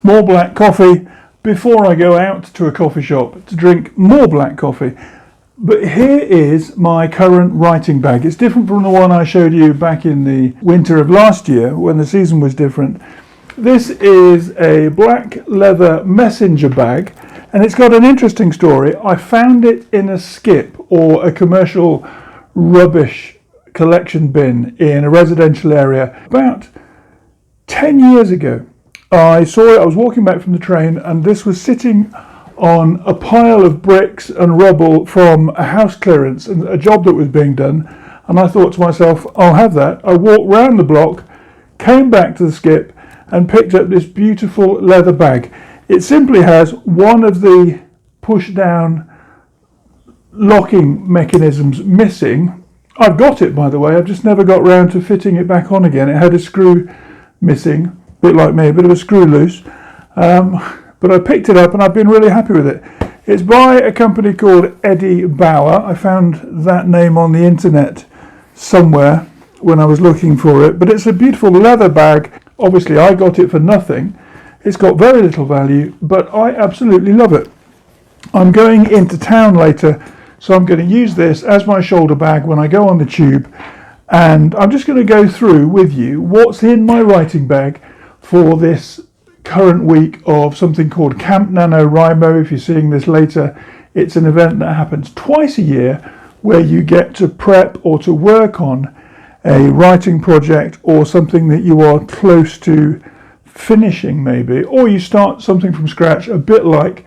more black coffee before I go out to a coffee shop to drink more black coffee. But here is my current writing bag. It's different from the one I showed you back in the winter of last year when the season was different. This is a black leather messenger bag, and it's got an interesting story. I found it in a skip or a commercial rubbish collection bin in a residential area about 10 years ago. I saw it, I was walking back from the train, and this was sitting on a pile of bricks and rubble from a house clearance and a job that was being done. And I thought to myself, I'll have that. I walked round the block, came back to the skip, and picked up this beautiful leather bag. It simply has one of the push-down locking mechanisms missing. I've got it, by the way. I've just never got round to fitting it back on again. It had a screw missing, a bit like me, a bit of a screw loose. But I picked it up and I've been really happy with it. It's by a company called Eddie Bauer. I found that name on the internet somewhere when I was looking for it. But it's a beautiful leather bag. Obviously, I got it for nothing. It's got very little value, but I absolutely love it. I'm going into town later, so I'm going to use this as my shoulder bag when I go on the tube. And I'm just going to go through with you what's in my writing bag for this current week of something called Camp Nanowrimo. If you're seeing this later, it's an event that happens twice a year where you get to prep or to work on a writing project or something that you are close to finishing maybe, or you start something from scratch, a bit like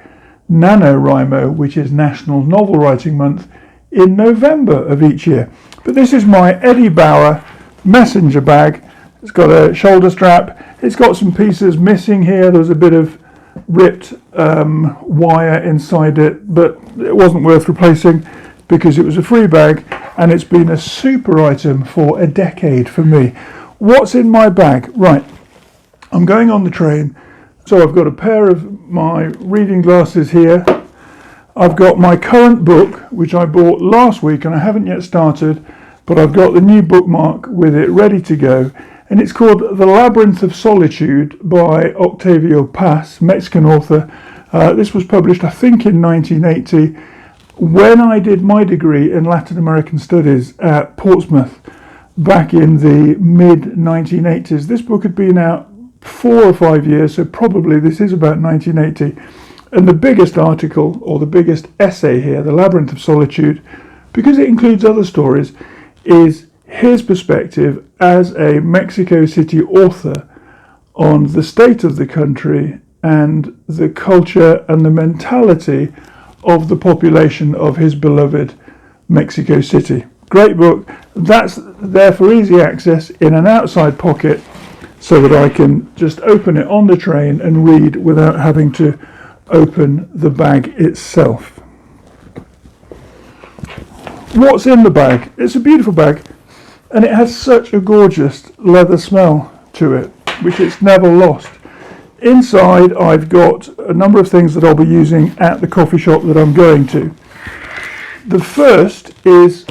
NaNoWriMo, which is National Novel Writing Month in November of each year. But this is my Eddie Bauer messenger bag. It's got a shoulder strap. It's got some pieces missing here. There was a bit of ripped wire inside it, but it wasn't worth replacing because it was a free bag, and it's been a super item for a decade for me. What's in my bag? Right, I'm going on the train, so I've got a pair of my reading glasses here. I've got my current book, which I bought last week and I haven't yet started, but I've got the new bookmark with it ready to go. And it's called The Labyrinth of Solitude by Octavio Paz, Mexican author. This was published, I think, in 1980. When I did my degree in Latin American Studies at Portsmouth back in the mid-1980s, this book had been out 4 or 5 years, so probably this is about 1980. And the biggest article, or the biggest essay here, The Labyrinth of Solitude, because it includes other stories, is his perspective as a Mexico City author on the state of the country and the culture and the mentality of the population of his beloved Mexico City. Great book. That's there for easy access in an outside pocket so that I can just open it on the train and read without having to open the bag itself. What's in the bag? It's a beautiful bag. And it has such a gorgeous leather smell to it, which it's never lost. Inside, I've got a number of things that I'll be using at the coffee shop that I'm going to. The first is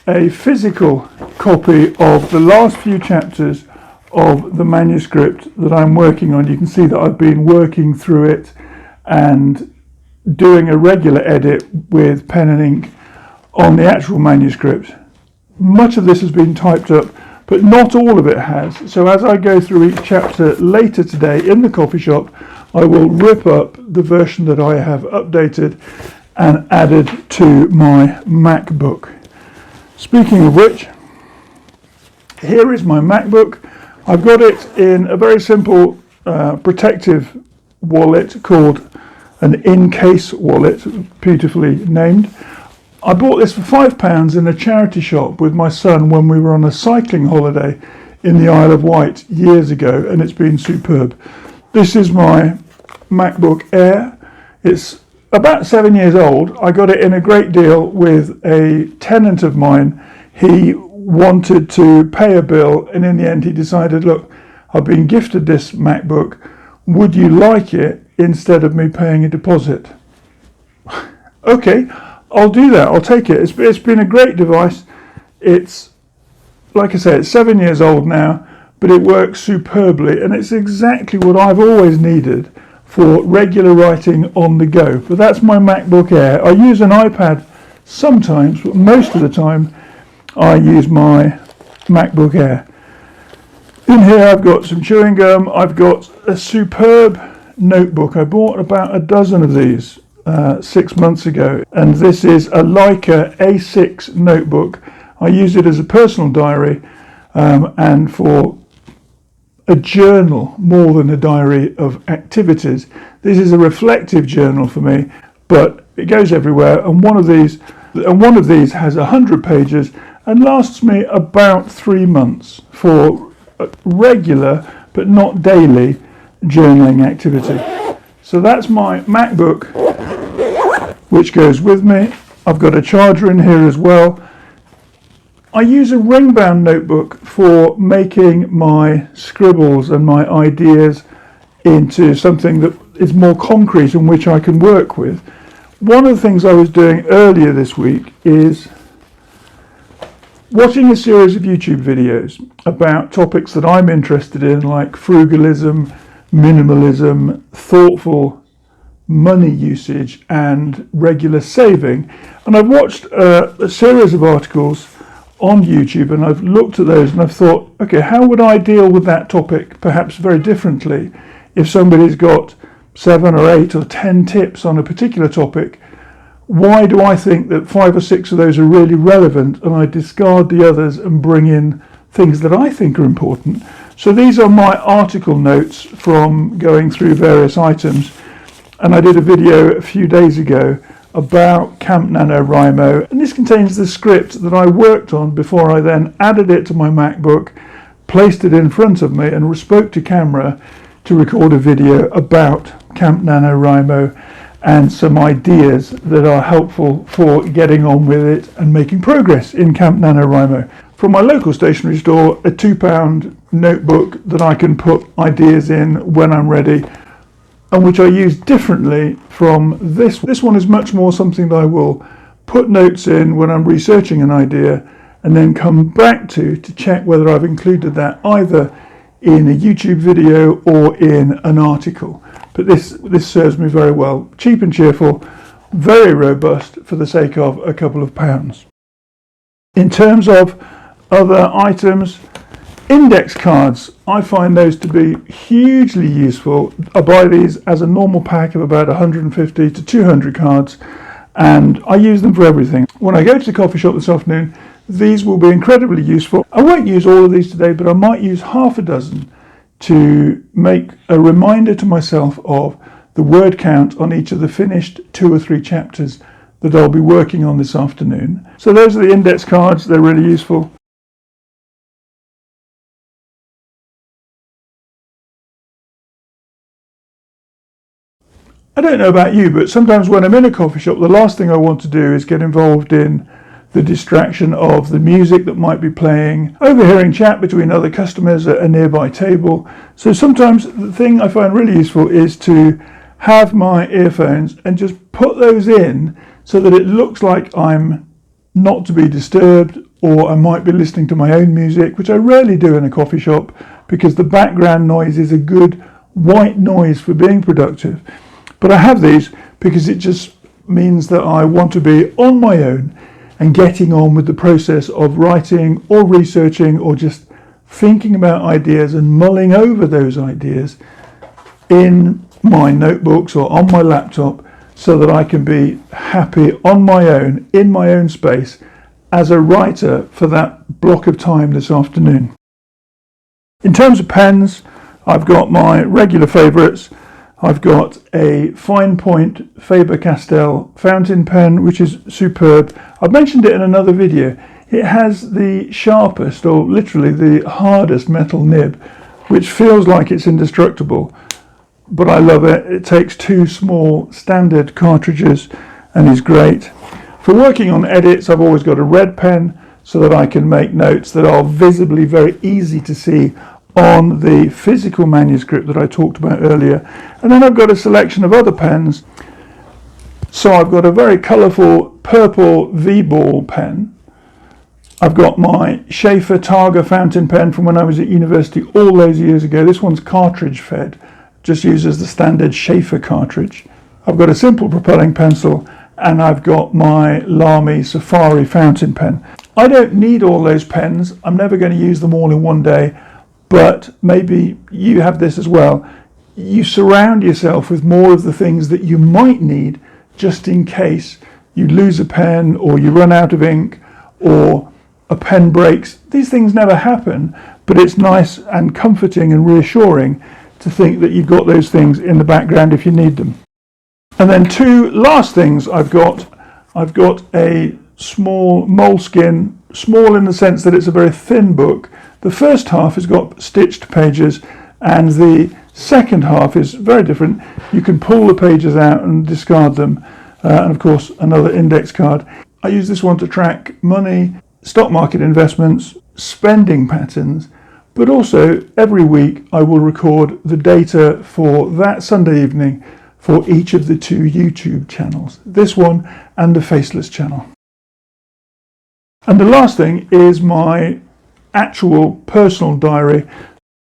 a physical copy of the last few chapters of the manuscript that I'm working on. You can see that I've been working through it and doing a regular edit with pen and ink on the actual manuscript. Much of this has been typed up, but not all of it has. So as I go through each chapter later today in the coffee shop, I will rip up the version that I have updated and added to my MacBook. Speaking of which, here is my MacBook. I've got it in a very simple protective wallet called an in-case wallet, beautifully named. I bought this for £5 in a charity shop with my son when we were on a cycling holiday in the Isle of Wight years ago, and it's been superb. This is my MacBook Air. It's about 7 years old. I got it in a great deal with a tenant of mine. He wanted to pay a bill, and in the end he decided, look, I've been gifted this MacBook. Would you like it instead of me paying a deposit? Okay. I'll do that. I'll take it. It's been a great device. It's, like I say, it's 7 years old now, but it works superbly, and it's exactly what I've always needed for regular writing on the go. But that's my MacBook Air. I use an iPad sometimes, but most of the time I use my MacBook Air. In here I've got some chewing gum, I've got a superb notebook. I bought about a dozen of these 6 months ago, and this is a Leica A6 notebook. I use it as a personal diary and for a journal more than a diary of activities. This is a reflective journal for me, but it goes everywhere, and one of these has 100 pages and lasts me about 3 months for regular but not daily journaling activity. So that's my MacBook, which goes with me. I've got a charger in here as well. I use a ring-bound notebook for making my scribbles and my ideas into something that is more concrete and which I can work with. One of the things I was doing earlier this week is watching a series of YouTube videos about topics that I'm interested in, like frugalism, minimalism, thoughtful money usage, and regular saving. And I've watched a series of articles on YouTube, and I've looked at those and I've thought, okay, how would I deal with that topic perhaps very differently if somebody's got 7 or 8 or 10 tips on a particular topic? Why do I think that 5 or 6 of those are really relevant and I discard the others and bring in things that I think are important? So these are my article notes from going through various items, and I did a video a few days ago about Camp Nanowrimo, and this contains the script that I worked on before I then added it to my MacBook, placed it in front of me, and spoke to camera to record a video about Camp Nanowrimo and some ideas that are helpful for getting on with it and making progress in Camp Nanowrimo. From my local stationery store, a £2 notebook that I can put ideas in when I'm ready, and which I use differently from this. This one is much more something that I will put notes in when I'm researching an idea and then come back to check whether I've included that either in a YouTube video or in an article. But this serves me very well. Cheap and cheerful, very robust for the sake of a couple of pounds. In terms of other items, index cards, I find those to be hugely useful. I buy these as a normal pack of about 150 to 200 cards, and I use them for everything. When I go to the coffee shop this afternoon, these will be incredibly useful. I won't use all of these today, but I might use half a dozen to make a reminder to myself of the word count on each of the finished 2 or 3 chapters that I'll be working on this afternoon. So those are the index cards. They're really useful. I don't know about you, but sometimes when I'm in a coffee shop, the last thing I want to do is get involved in the distraction of the music that might be playing, overhearing chat between other customers at a nearby table. So sometimes the thing I find really useful is to have my earphones and just put those in so that it looks like I'm not to be disturbed, or I might be listening to my own music, which I rarely do in a coffee shop because the background noise is a good white noise for being productive. But I have these because it just means that I want to be on my own and getting on with the process of writing or researching or just thinking about ideas and mulling over those ideas in my notebooks or on my laptop, so that I can be happy on my own, in my own space, as a writer for that block of time this afternoon. In terms of pens, I've got my regular favourites. I've got a fine point Faber Castell fountain pen, which is superb. I've mentioned it in another video. It has the sharpest, or literally the hardest metal nib, which feels like it's indestructible, but I love it. It takes 2 small standard cartridges and is great. For working on edits, I've always got a red pen so that I can make notes that are visibly very easy to see on the physical manuscript that I talked about earlier. And then I've got a selection of other pens. So I've got a very colourful purple V-ball pen, I've got my Schaefer Targa fountain pen from when I was at university all those years ago. This one's cartridge fed, just uses the standard Schaefer cartridge. I've got a simple propelling pencil, and I've got my Lamy Safari fountain pen. I don't need all those pens. I'm never going to use them all in one day, but maybe you have this as well. You surround yourself with more of the things that you might need just in case you lose a pen or you run out of ink or a pen breaks. These things never happen, but it's nice and comforting and reassuring to think that you've got those things in the background if you need them. And then two last things I've got a small moleskin, small in the sense that it's a very thin book. The first half has got stitched pages, and the second half is very different. You can pull the pages out and discard them, and of course another index card. I use this one to track money, stock market investments, spending patterns, but also every week I will record the data for that Sunday evening for each of the two YouTube channels, this one and the Faceless channel. And the last thing is my actual personal diary,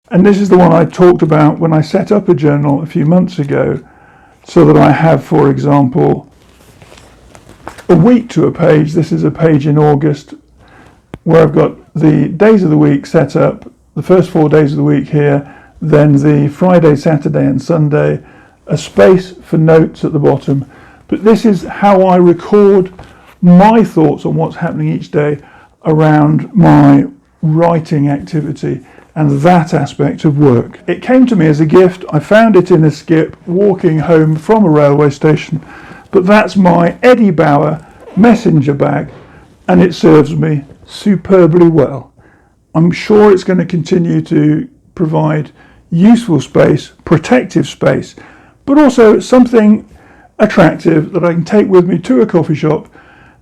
and this is the one I talked about when I set up a journal a few months ago, so that I have, for example, a week to a page. This is a page in August where I've got the days of the week set up, the first 4 days of the week here, then the Friday, Saturday and Sunday, a space for notes at the bottom. But this is how I record my thoughts on what's happening each day around my writing activity and that aspect of work. It came to me as a gift. I found it in a skip walking home from a railway station, but that's my Eddie Bauer messenger bag, and it serves me superbly well. I'm sure it's going to continue to provide useful space, protective space, but also something attractive that I can take with me to a coffee shop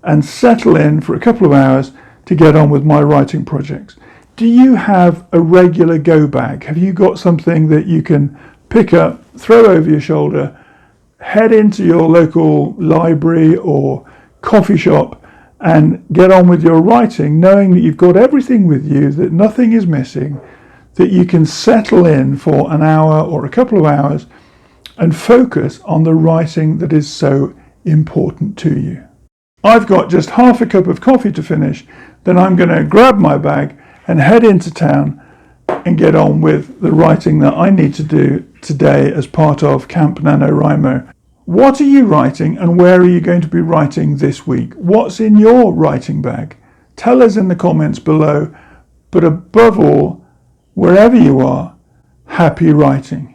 and settle in for a couple of hours to get on with my writing projects. Do you have a regular go bag? Have you got something that you can pick up, throw over your shoulder, head into your local library or coffee shop and get on with your writing, knowing that you've got everything with you, that nothing is missing, that you can settle in for an hour or a couple of hours and focus on the writing that is so important to you? I've got just half a cup of coffee to finish, then I'm going to grab my bag and head into town and get on with the writing that I need to do today as part of Camp Nanowrimo. What are you writing, and where are you going to be writing this week? What's in your writing bag? Tell us in the comments below, but above all, wherever you are, happy writing.